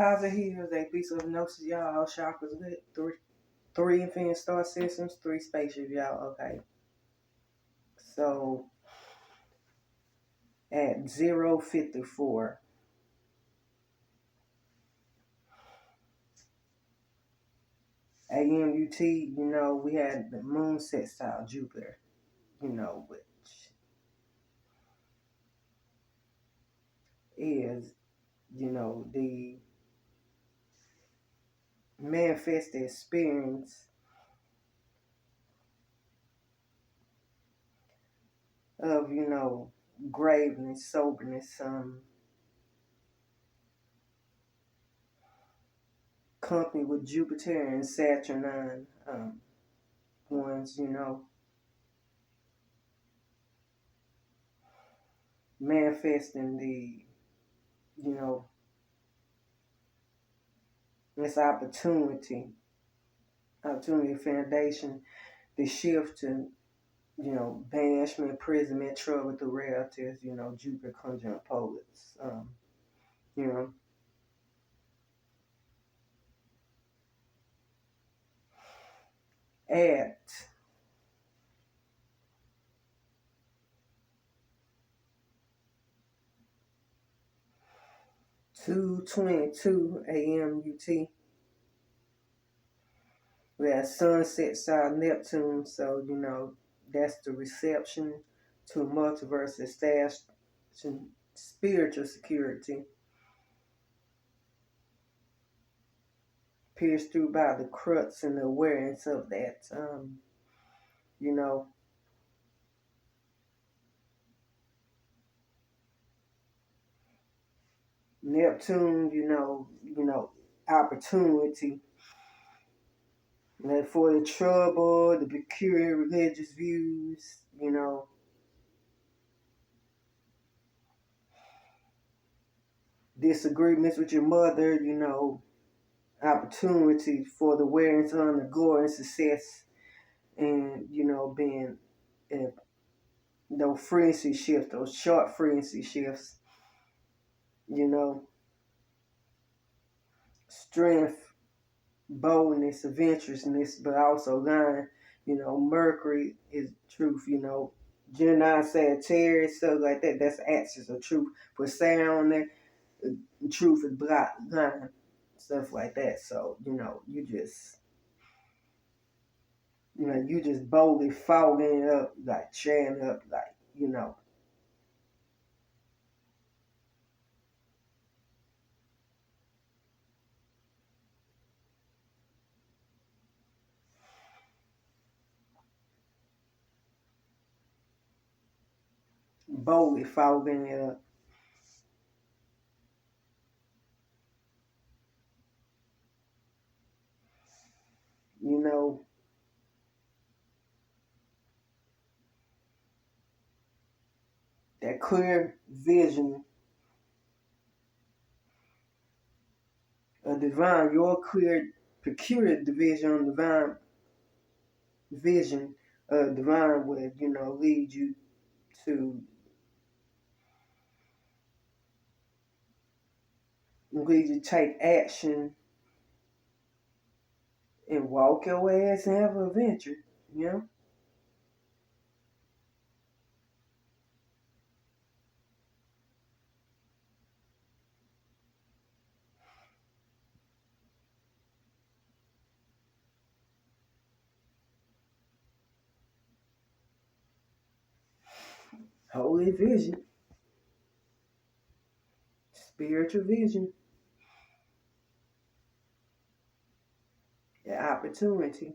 positive healers, they beats of hypnosis, y'all. All chakras good. Three infinite star systems, 3 spaceships, y'all. Okay. So at 054 a.m. UT, we had the moon sextile Jupiter, which is, the manifested experience of, graveness, soberness, company with Jupiter and Saturnine ones, manifesting the, this opportunity foundation, the shift to, banishment, imprisonment, trouble through relatives, Jupiter conjunct poets, you know, at 2:22 a.m. UT. We have sunset side Neptune, so that's the reception to multiverse establishing spiritual security, pierced through by the crux and the awareness of that. Neptune, opportunity. And for the trouble, the peculiar religious views, disagreements with your mother, opportunity for the awareness on the glory and success, and being those frequency shifts, those short frequency shifts, strength, boldness, adventurousness, but also line. Mercury is truth. Gemini, Sagittarius, stuff like that. That's axis of truth. Put sound there, truth is black line, stuff like that. So you just boldly fogging up, like sharing up, like boldly fogging it up. That clear vision of divine, your clear, peculiar division on divine vision of divine would, lead you to take action and walk your ass and have an adventure, Holy vision, spiritual vision, the opportunity.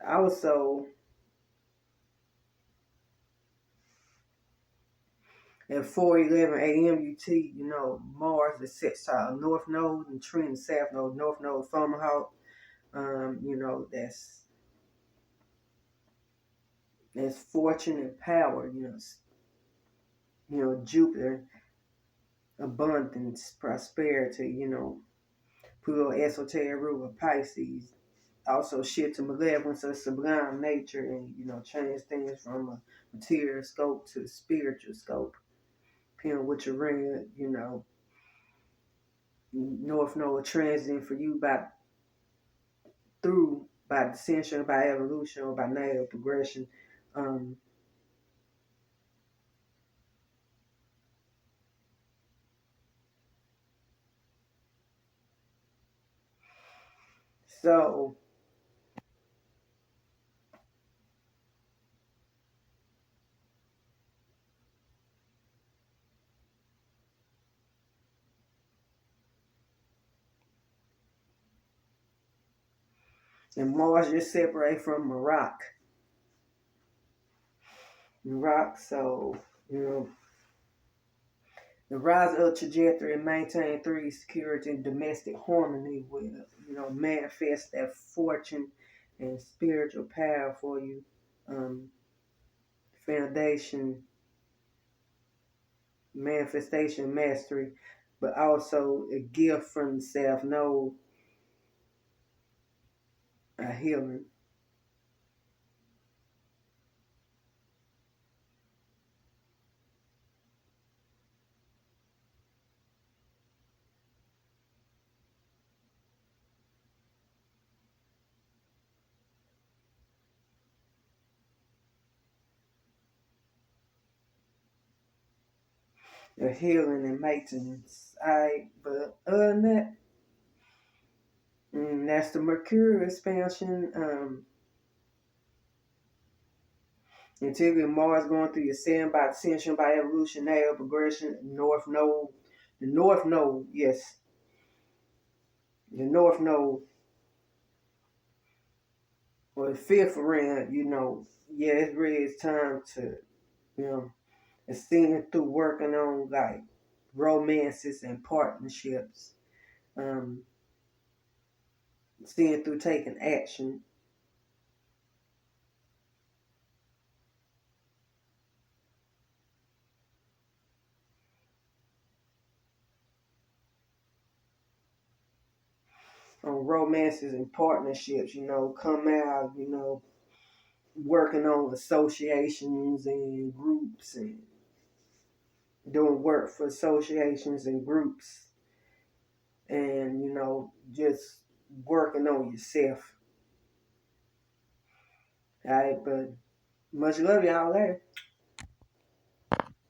Also, at 4:11 a.m. UT, Mars is sextile North Node and Trine South Node. North Node, Fomalhaut. That's fortune and power. Jupiter, abundance, prosperity. Pluto, esoteric ruler, Pisces. also shift to malevolence of sublime nature, and change things from a material scope to spiritual scope. Depending on what you're reading, North Node transiting for you by dissension, by evolution, or by natural progression. Um, so and Mars just separate from Rock. So you know the rise of trajectory and maintain three security and domestic harmony will manifest that fortune and spiritual power for you. Um, Foundation, manifestation, mastery, but also a gift from the self know a healing. A healing and maintenance. Alright, but other than that, that's the Mercury expansion. Until Mars going through your ascend by ascension, by evolutionary progression, North Node. The North Node, yes. The North Node, or the fifth ring, yeah, it's really it's time to, you know, ascend through working on like romances and partnerships. Um, Seeing through taking action on romances and partnerships, come out, working on associations and groups and doing work for associations and groups and, just working on yourself. All right, but much love y'all later.